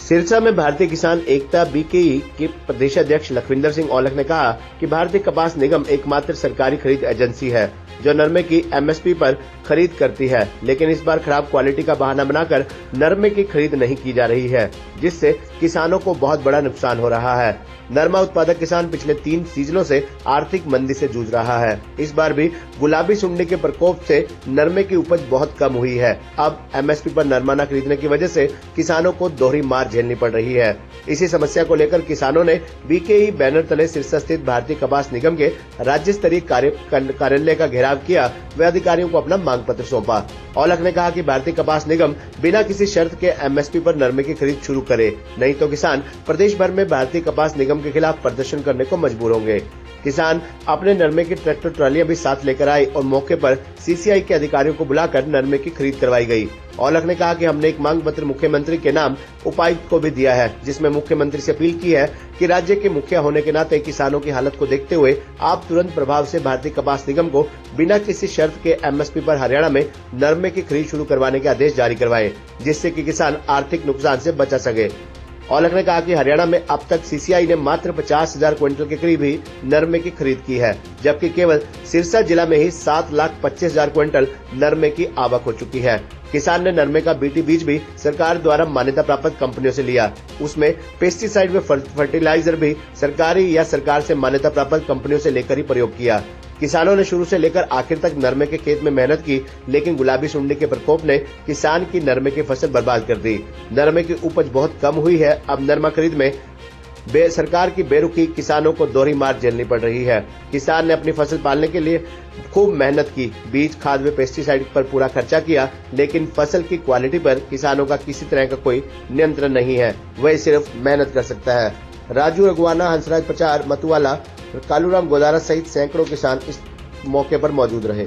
सिरसा में भारतीय किसान एकता बीकेई के प्रदेशाध्यक्ष लखविंदर सिंह औलख ने कहा कि भारतीय कपास निगम एकमात्र सरकारी खरीद एजेंसी है जो नरमे की एमएसपी पर खरीद करती है, लेकिन इस बार खराब क्वालिटी का बहाना बनाकर नरमे की खरीद नहीं की जा रही है, जिससे किसानों को बहुत बड़ा नुकसान हो रहा है। नरमा उत्पादक किसान पिछले 3 सीजनों से आर्थिक मंदी से जूझ रहा है। इस बार भी गुलाबी सुंडी के प्रकोप से नरमे की उपज बहुत कम हुई है। अब एमएसपी पर नरमा न खरीदने की वजह से किसानों को दोहरी मार झेलनी पड़ रही है। इसी समस्या को लेकर किसानों ने बीकेई बैनर तले सिरसा स्थित भारतीय कपास निगम के राज्य स्तरीय कार्यालय का घेराव किया व अधिकारियों को अपना मांग पत्र सौंपा। औलख ने कहा कि भारतीय कपास निगम बिना किसी शर्त के एमएसपी पर नरमे की खरीद शुरू करे, नहीं तो किसान प्रदेश भर में भारतीय कपास निगम के खिलाफ प्रदर्शन करने को मजबूर होंगे। किसान अपने नरमे की ट्रैक्टर ट्रालियां भी साथ लेकर आए और मौके पर सीसीआई के अधिकारियों को बुलाकर नरमे की खरीद करवाई गई। औलख ने कहा कि हमने एक मांग पत्र मुख्यमंत्री के नाम उपायुक्त को भी दिया है, जिसमें मुख्यमंत्री से अपील की है कि राज्य के मुखिया होने के नाते किसानों की हालत को देखते हुए आप तुरंत प्रभाव से भारतीय कपास निगम को बिना किसी शर्त के एमएसपी पर हरियाणा में नरमे की खरीद शुरू करवाने के आदेश जारी करवाएं, जिससे कि किसान आर्थिक नुकसान से बचा सके। औलख ने कहा कि हरियाणा में अब तक सीसीआई ने मात्र 50,000 क्विंटल के करीब ही नरमे की खरीद की है, जबकि केवल सिरसा जिला में ही 7,25,000 क्विंटल नरमे की आवक हो चुकी है। किसान ने नरमे का बीटी बीज भी सरकार द्वारा मान्यता प्राप्त कंपनियों से लिया। उसमें पेस्टिसाइड व फर्टिलाइजर भी सरकारी या सरकार से मान्यता प्राप्त कंपनियों से लेकर ही प्रयोग किया। किसानों ने शुरू से लेकर आखिर तक नरमे के खेत में मेहनत की, लेकिन गुलाबी सुंडी के प्रकोप ने किसान की नरमे की फसल बर्बाद कर दी। नरमे की उपज बहुत कम हुई है। अब नरमा खरीद में सरकार की बेरुखी किसानों को दोहरी मार झेलनी पड़ रही है। किसान ने अपनी फसल पालने के लिए खूब मेहनत की, बीज खाद व पेस्टिसाइड पर पूरा खर्चा किया, लेकिन फसल की क्वालिटी पर किसानों का किसी तरह का कोई नियंत्रण नहीं है। वह सिर्फ मेहनत कर सकता है। राजू रघुवाना, हंसराज प्रचार, मतुवाला, कालूराम गोदारा सहित सैकड़ों किसान इस मौके पर मौजूद रहे।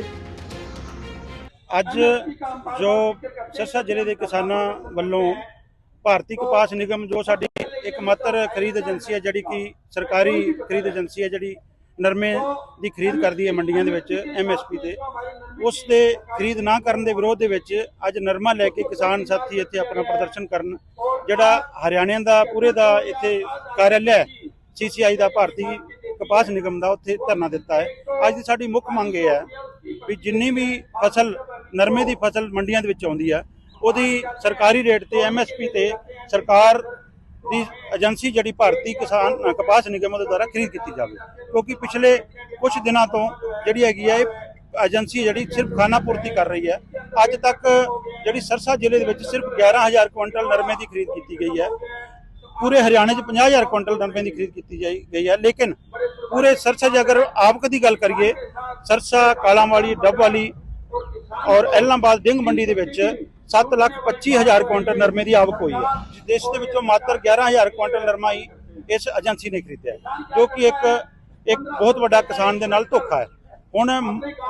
ਅੱਜ ਜੋ ਸਿਰਸਾ ਜ਼ਿਲ੍ਹੇ ਦੇ ਕਿਸਾਨਾਂ ਵੱਲੋਂ ਭਾਰਤੀ ਕਪਾਸ ਨਿਗਮ ਜੋ ਸਾਡੀ ਇੱਕਮਾਤਰ ਖਰੀਦ ਏਜੰਸੀ ਹੈ, ਜਿਹੜੀ ਕਿ ਸਰਕਾਰੀ ਖਰੀਦ ਏਜੰਸੀ ਹੈ, ਜਿਹੜੀ ਨਰਮੇ ਦੀ ਖਰੀਦ ਕਰਦੀ ਹੈ ਮੰਡੀਆਂ ਦੇ ਵਿੱਚ ਐਮਐਸਪੀ ਤੇ, ਉਸ ਦੇ ਖਰੀਦ ਨਾ ਕਰਨ ਦੇ ਵਿਰੋਧ ਦੇ ਵਿੱਚ ਅੱਜ ਨਰਮਾ ਲੈ ਕੇ ਕਿਸਾਨ ਸਾਥੀ ਇੱਥੇ ਆਪਣਾ ਪ੍ਰਦਰਸ਼ਨ ਕਰਨ, ਜਿਹੜਾ ਹਰਿਆਣੇ ਦਾ ਪੂਰੇ ਦਾ ਇੱਥੇ ਕਾਰਿਆਲਾ ਹੈ सीसीआई ਦਾ ਭਾਰਤੀ ਕਪਾਸ ਨਿਗਮ ਦਾ, ਉੱਥੇ ਧਰਨਾ ਦਿੱਤਾ ਹੈ। ਅੱਜ ਦੀ ਸਾਡੀ ਮੁੱਖ ਮੰਗ ਇਹ ਹੈ ਵੀ ਜਿੰਨੀ ਵੀ ਫਸਲ ਨਰਮੇ ਦੀ ਫਸਲ ਮੰਡੀਆਂ ਦੇ ਵਿੱਚ ਆਉਂਦੀ ਹੈ, ਉਹਦੀ ਸਰਕਾਰੀ ਰੇਟ ਤੇ ਐਮਐਸਪੀ ਤੇ ਸਰਕਾਰ ਦੀ ਏਜੰਸੀ ਜਿਹੜੀ ਭਾਰਤੀ ਕਿਸਾਨ ਕਪਾਸ ਨਿਗਮ ਦੇ ਦੁਆਰਾ ਖਰੀਦ ਕੀਤੀ ਜਾਵੇ, ਕਿਉਂਕਿ ਪਿਛਲੇ ਕੁਝ ਦਿਨਾਂ ਤੋਂ ਜਿਹੜੀ ਹੈਗੀ ਹੈ ਏਜੰਸੀ ਜਿਹੜੀ ਸਿਰਫ ਖਾਨਾ ਪੂਰਤੀ ਕਰ ਰਹੀ ਹੈ। ਅੱਜ ਤੱਕ ਜਿਹੜੀ ਸਿਰਸਾ ਜ਼ਿਲ੍ਹੇ ਦੇ ਵਿੱਚ ਸਿਰਫ 11,000 ਕੁਇੰਟਲ ਨਰਮੇ ਦੀ ਖਰੀਦ ਕੀਤੀ ਗਈ ਹੈ। पूरे हरियाणे 50,000 कुंटल नरमे की खरीद की गई है, लेकिन पूरे सिरसा की अगर आवक की गल करिए, सिरसा, कालांवाली, डबवाली और एलनाबाद डिंग मंडी के 7,25,000 कुंटल नरमे की आवक हुई है। देश के मात्र 11,000 कुंटल नरमा ही इस एजेंसी ने खरीदा है, जो कि एक बहुत बड़ा किसान के नाल धोखा है। हुण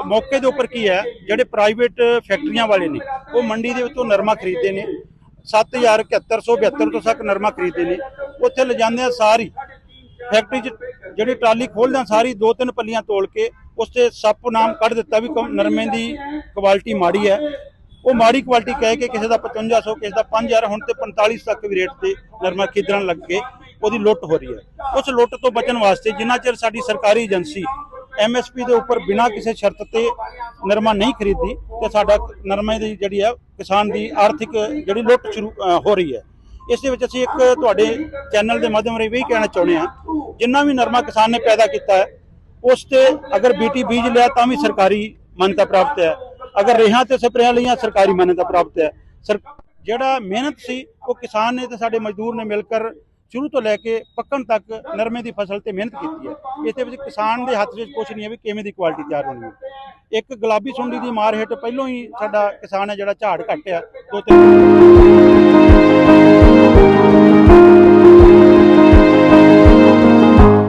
मौके के उपर की है, जिहड़े प्राइवेट फैक्ट्रियां वाले ने वो मंडी के विचों नरमा खरीदते हैं, 7,7172 तक नरमा खरीदते हैं। उत्थे ले जांदे सारी फैक्ट्री जी ट्राली खोलद सारी 2-3 पलियां तोल के उससे सप नाम कढ़ दिता भी नरमे की क्वालिटी माड़ी है। वो माड़ी क्वालिटी कह के किसी का 5500, किसी का 5,000, हुण ते 45 तक भी रेट से नरमा खरीदण लग के उसकी लुट हो रही है। उस लुट तो बचन वास्ते जिन्ना चिर साडी सरकारी एजेंसी एमएसपी के उपर बिना किसी शर्त ते नरमा नहीं खरीदी तो साडा नरमे की जिहड़ी है किसान की आर्थिक जिहड़ी लुट शुरू हो रही है। इस दे विच असीं एक तुहाडे चैनल के माध्यम राहीं भी कहना चाहुंदे हां, जिन्ना भी नरमा किसान ने पैदा किया है उस ते अगर बीटी बीज लिया तां भी सरकारी मान्यता प्राप्त है, अगर रेहां ते स्प्रेयां लईआं सरकारी मान्यता प्राप्त है। जिहड़ा मेहनत सी वो किसान ने ते साडे मजदूर ने मिलकर शुरू तो लैके पक्कण तक नरमे की फसल ते मेहनत की है। इस किसान के हथ में कुछ नहीं है भी किवें दी क्वालिटी तैयार होनी है। एक गुलाबी सुंडी की मार हेठ पहलों ही साडा किसान है जिहड़ा झाड़ घट है, 2-3